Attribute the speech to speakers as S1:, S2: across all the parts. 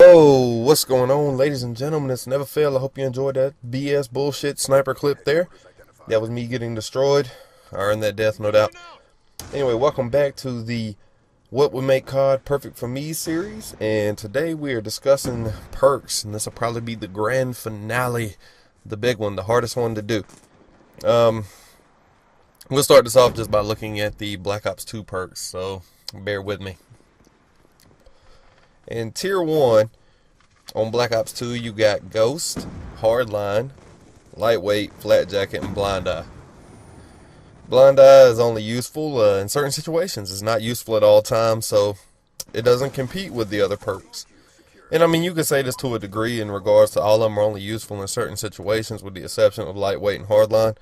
S1: Oh, what's going on, ladies and gentlemen? It's Never Fail. I hope you enjoyed that BS bullshit sniper clip there. That was me getting destroyed. I earned that death, no doubt. Anyway, welcome back to the What Would Make COD Perfect for Me series. And today we are discussing perks. And this will probably be the grand finale. The big one, the hardest one to do. We'll start this off just by looking at the Black Ops 2 perks. So, bear with me. In Tier 1, on Black Ops 2, you got Ghost, Hardline, Lightweight, Flat Jacket, and Blind Eye. Blind Eye is only useful in certain situations. It's not useful at all times, so it doesn't compete with the other perks. And I mean, you could say this to a degree in regards to all of them are only useful in certain situations with the exception of Lightweight and Hardline.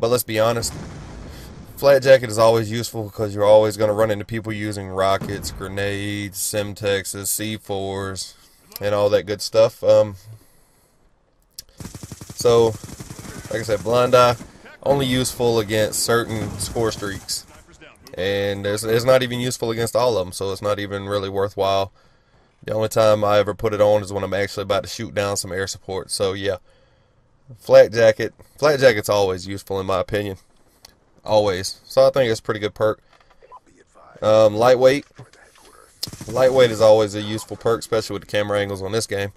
S1: But let's be honest. Flat Jacket is always useful because you're always going to run into people using rockets, grenades, Semtexes, C4s, and all that good stuff. So, like I said, Blind Eye, only useful against certain score streaks. And it's not even useful against all of them, so it's not even really worthwhile. The only time I ever put it on is when I'm actually about to shoot down some air support. So, yeah. Flat Jacket's always useful in my opinion. Always. So I think it's a pretty good perk. Lightweight is always a useful perk, especially with the camera angles on this game.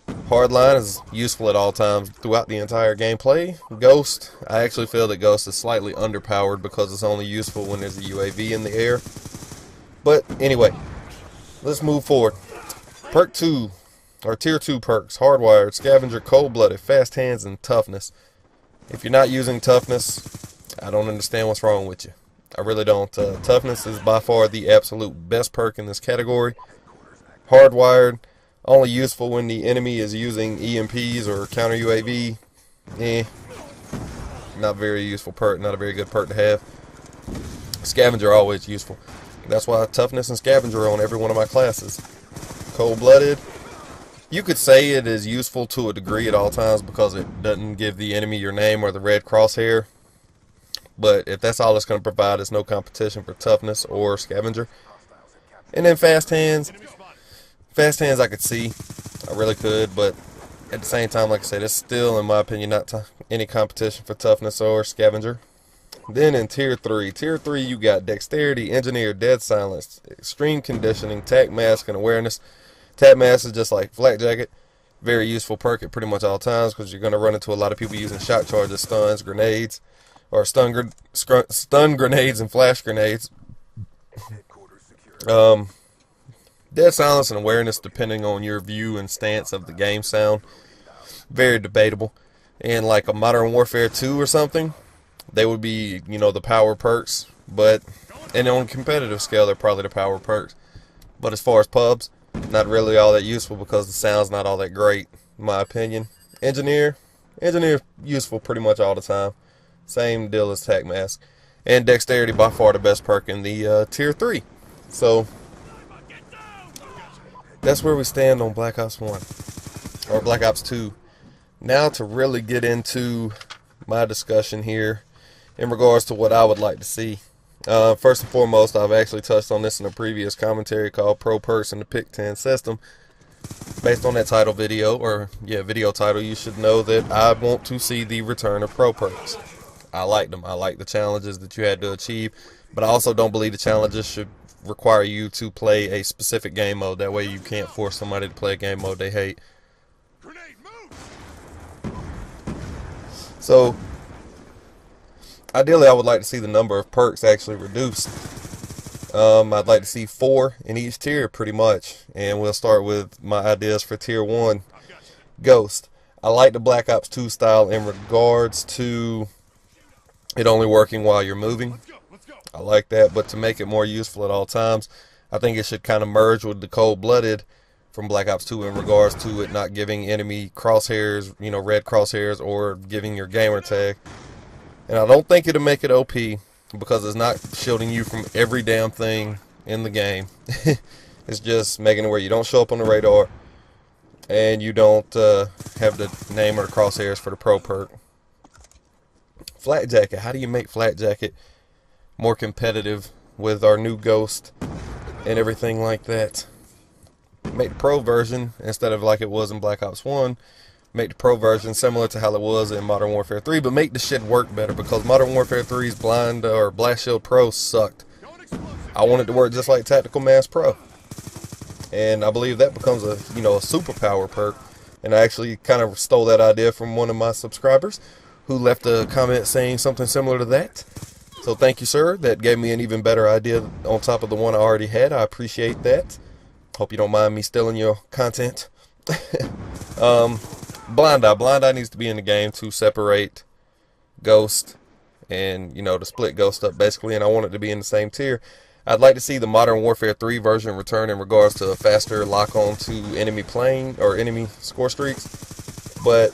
S1: Hardline is useful at all times throughout the entire gameplay. Ghost, I actually feel that Ghost is slightly underpowered because it's only useful when there's a UAV in the air. But anyway, let's move forward. Perk 2, or Tier 2 perks, Hardwired, Scavenger, Cold-Blooded, Fast Hands, and Toughness. If you're not using Toughness, I don't understand what's wrong with you. I really don't. Toughness is by far the absolute best perk in this category. Hardwired, only useful when the enemy is using EMPs or counter UAV. Not very useful perk, not a very good perk to have. Scavenger, always useful. That's why Toughness and Scavenger are on every one of my classes. Cold-Blooded, you could say it is useful to a degree at all times because it doesn't give the enemy your name or the red crosshair. But if that's all it's going to provide, it's no competition for Toughness or Scavenger. And then Fast Hands. Fast Hands I could see. I really could. But at the same time, like I said, it's still, in my opinion, not any competition for Toughness or Scavenger. Then in Tier 3. Tier 3, you got Dexterity, Engineer, Dead Silence, Extreme Conditioning, Tac Mask, and Awareness. Tac Mask is just like Flat Jacket. Very useful perk at pretty much all times because you're going to run into a lot of people using shot charges, stuns, grenades. Or stun grenades and flash grenades. Dead Silence and Awareness, depending on your view and stance of the game sound, very debatable. And like a Modern Warfare 2 or something, they would be, the power perks. And on a competitive scale, they're probably the power perks. But as far as pubs, not really all that useful because the sound's not all that great, in my opinion. Engineer useful pretty much all the time. Same deal as Tac Mask. And Dexterity, by far the best perk in the Tier 3. So, that's where we stand on Black Ops 1. Or Black Ops 2. Now to really get into my discussion here in regards to what I would like to see. First and foremost, I've actually touched on this in a previous commentary called Pro Perks in the Pick 10 System. Based on that title video, video title, you should know that I want to see the return of Pro Perks. I like them. I like the challenges that you had to achieve, but I also don't believe the challenges should require you to play a specific game mode. That way you can't force somebody to play a game mode they hate. So, ideally I would like to see the number of perks actually reduced. I'd like to see 4 in each tier pretty much. And we'll start with my ideas for Tier 1. Ghost. I like the Black Ops 2 style in regards to it only working while you're moving. I like that, but to make it more useful at all times, I think it should kind of merge with the Cold-Blooded from Black Ops 2 in regards to it not giving enemy crosshairs, red crosshairs, or giving your gamer tag. And I don't think it'll make it OP because it's not shielding you from every damn thing in the game. It's just making it where you don't show up on the radar and you don't have the name or the crosshairs for the pro perk. Flat Jacket. How do you make Flat Jacket more competitive with our new Ghost and everything like that? Make the pro version, instead of like it was in Black Ops 1, make the pro version similar to how it was in Modern Warfare 3, but make the shit work better, because Modern Warfare 3's Blind or Blast Shield Pro sucked. I want it to work just like Tactical Mass Pro. And I believe that becomes a, you know, a superpower perk. And I actually kind of stole that idea from one of my subscribers who left a comment saying something similar to that. So thank you, sir. That gave me an even better idea on top of the one I already had. I appreciate that. Hope you don't mind me stealing your content. Blind Eye. Blind Eye needs to be in the game to separate Ghost and, you know, to split Ghost up basically. And I want it to be in the same tier. I'd like to see the Modern Warfare 3 version return in regards to a faster lock-on to enemy plane or enemy score streaks. But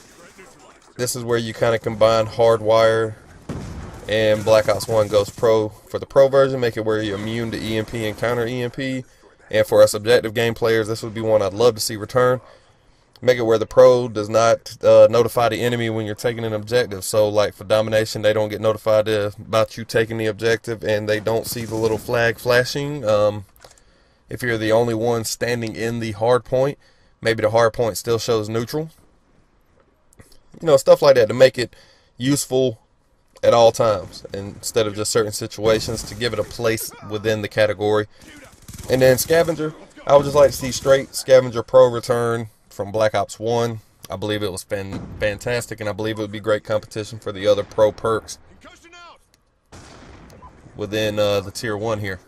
S1: this is where you kind of combine Hardwire and Black Ops 1 Ghost Pro for the Pro version. Make it where you're immune to EMP and counter EMP. And for us objective game players, this would be one I'd love to see return. Make it where the Pro does not notify the enemy when you're taking an objective. So like for domination, they don't get notified about you taking the objective, and they don't see the little flag flashing. If you're the only one standing in the hard point, maybe the hard point still shows neutral. You know, stuff like that to make it useful at all times instead of just certain situations, to give it a place within the category. And then Scavenger, I would just like to see straight Scavenger Pro return from Black Ops 1. I believe it was fantastic, and I believe it would be great competition for the other pro perks within the tier 1 here.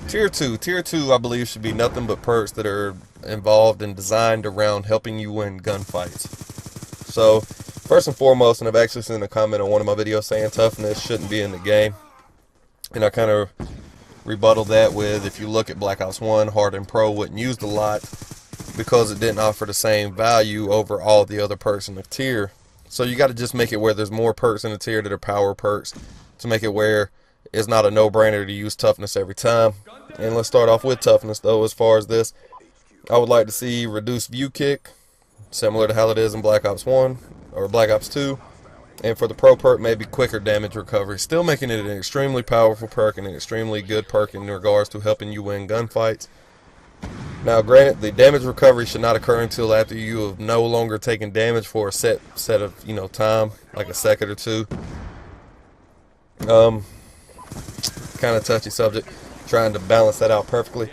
S1: Tier 2 I believe should be nothing but perks that are involved and designed around helping you win gunfights. So first and foremost, and I've actually seen a comment on one of my videos saying toughness shouldn't be in the game, and I kind of rebuttal that with, if you look at Black Ops 1, Hard and Pro wasn't used a lot because it didn't offer the same value over all the other perks in the tier. So you got to just make it where there's more perks in the tier that are power perks, to make it where it's not a no-brainer to use toughness every time. And let's start off with toughness though. As far as this, I would like to see reduced view kick, similar to how it is in Black Ops 1 or Black Ops 2. And for the pro perk, maybe quicker damage recovery. Still making it an extremely powerful perk and an extremely good perk in regards to helping you win gunfights. Now, granted, the damage recovery should not occur until after you have no longer taken damage for a set of, you know, time, like a second or two. Kind of touchy subject, trying to balance that out perfectly.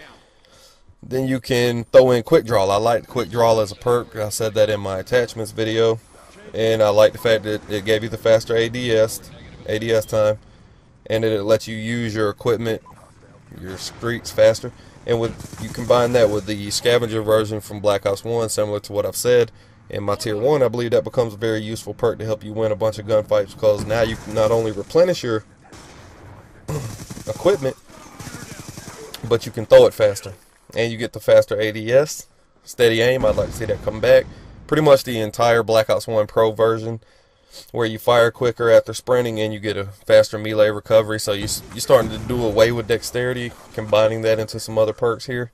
S1: Then you can throw in quick draw. I like quick draw as a perk. I said that in my attachments video. And I like the fact that it gave you the faster ADS time, and that it lets you use your equipment, your streaks faster. And you combine that with the Scavenger version from Black Ops 1, similar to what I've said in my tier 1, I believe that becomes a very useful perk to help you win a bunch of gunfights, because now you can not only replenish your equipment, but you can throw it faster, and you get the faster ADS, steady aim. I'd like to see that come back. Pretty much the entire Black Ops 1 Pro version, where you fire quicker after sprinting and you get a faster melee recovery. So you're starting to do away with dexterity, combining that into some other perks here.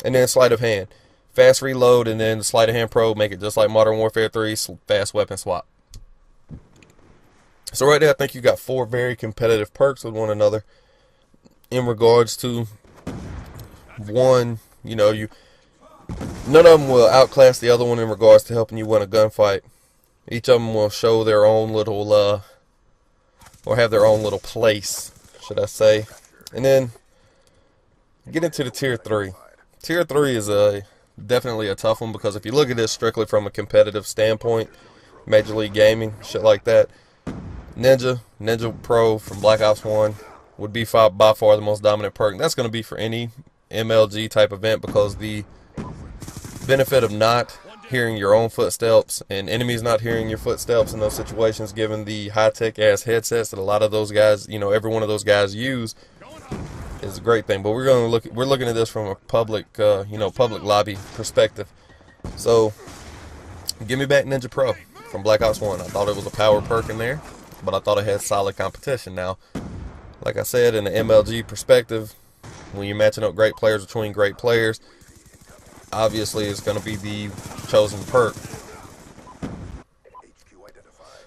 S1: And then sleight of hand, fast reload, and then the sleight of hand pro, make it just like Modern Warfare 3, fast weapon swap. So right there, I think you got 4 very competitive perks with one another in regards to one, you know, none of them will outclass the other one in regards to helping you win a gunfight. Each of them will show their own little, or have their own little place, should I say. And then get into the tier 3. Tier 3 is definitely a tough one, because if you look at this strictly from a competitive standpoint, Major League Gaming, shit like that, Ninja Pro from Black Ops 1 would be by far the most dominant perk. That's going to be for any MLG type event, because the benefit of not hearing your own footsteps and enemies not hearing your footsteps in those situations, given the high-tech ass headsets that a lot of those guys, you know, every one of those guys use, is a great thing. But we're looking at this from a public, public lobby perspective. So give me back Ninja Pro from Black Ops 1. I thought it was a power perk in there, but I thought it had solid competition. Now, like I said, in the MLG perspective, when you're matching up great players between great players, obviously is going to be the chosen perk.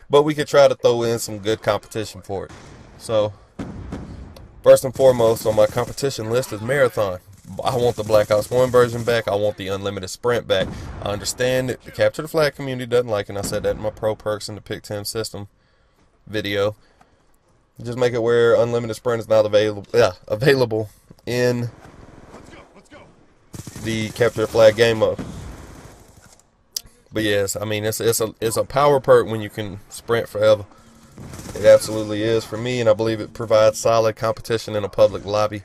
S1: But we could try to throw in some good competition for it. So, first and foremost on my competition list is Marathon. I want the Black Ops 1 version back. I want the unlimited sprint back. I understand that the Capture the Flag community doesn't like it, and I said that in my pro perks in the Pick 10 system video. Just make it where unlimited sprint is not available in the Capture the Flag game mode. But yes, I mean it's a power perk when you can sprint forever. It absolutely is for me, and I believe it provides solid competition in a public lobby.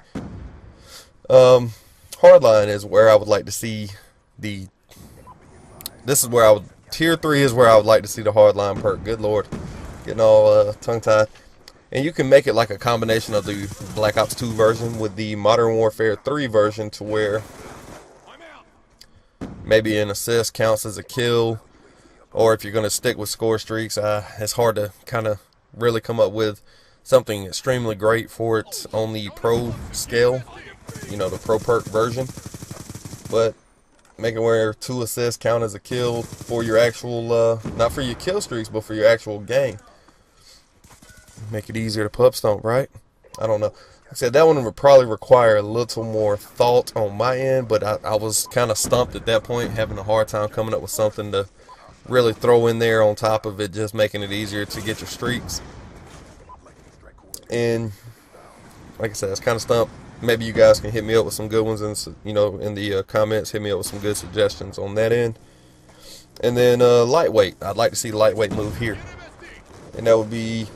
S1: Hardline is where I would like to see the. This is where I would. Tier 3 is where I would like to see the hardline perk. Good lord, getting all tongue-tied. And you can make it like a combination of the Black Ops 2 version with the Modern Warfare 3 version, to where maybe an assist counts as a kill, or if you're going to stick with score streaks, it's hard to kind of really come up with something extremely great for it on the pro scale, you know, the pro perk version. But make it where 2 assists count as a kill for your actual, not for your kill streaks, but for your actual game. Make it easier to pub stomp, right? I don't know. I said that one would probably require a little more thought on my end, but I was kind of stumped at that point, having a hard time coming up with something to really throw in there on top of it, just making it easier to get your streaks. And like I said, it's kind of stumped. Maybe you guys can hit me up with some good ones, and you know, in the comments, hit me up with some good suggestions on that end. And then lightweight, I'd like to see lightweight move here, and that would be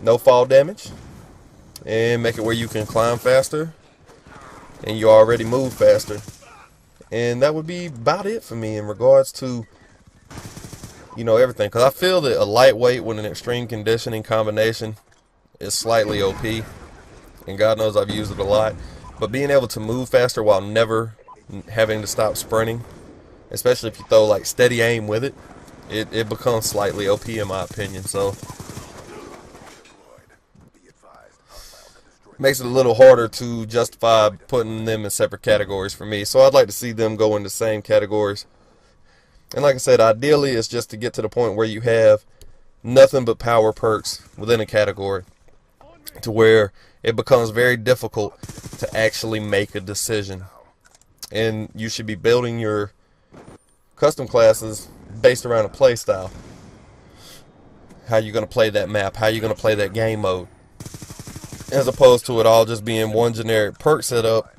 S1: no fall damage, and make it where you can climb faster and you already move faster. And that would be about it for me in regards to, you know, everything, because I feel that a lightweight with an extreme conditioning combination is slightly OP, and God knows I've used it a lot. But being able to move faster while never having to stop sprinting, especially if you throw like steady aim with it, it becomes slightly OP in my opinion. So makes it a little harder to justify putting them in separate categories for me. So I'd like to see them go in the same categories. And like I said, ideally it's just to get to the point where you have nothing but power perks within a category, to where it becomes very difficult to actually make a decision. And you should be building your custom classes based around a play style. How you're going to play that map, how you're going to play that game mode, as opposed to it all just being one generic perk setup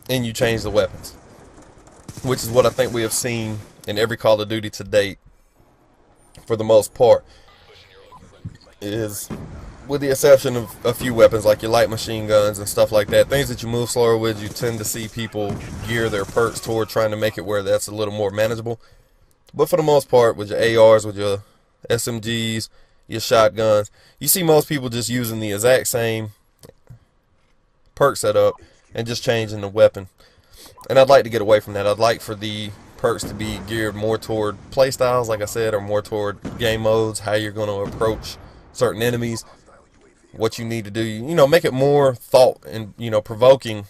S1: and you change the weapons, which is what I think we have seen in every Call of Duty to date, for the most part, is with the exception of a few weapons like your light machine guns and stuff like that, things that you move slower with. You tend to see people gear their perks toward trying to make it where that's a little more manageable. But for the most part, with your ARs, with your SMGs, your shotguns, you see most people just using the exact same perk setup and just changing the weapon. And I'd like to get away from that. I'd like for the perks to be geared more toward playstyles, like I said, or more toward game modes, how you're going to approach certain enemies, what you need to do. You know, make it more thought and, you know, provoking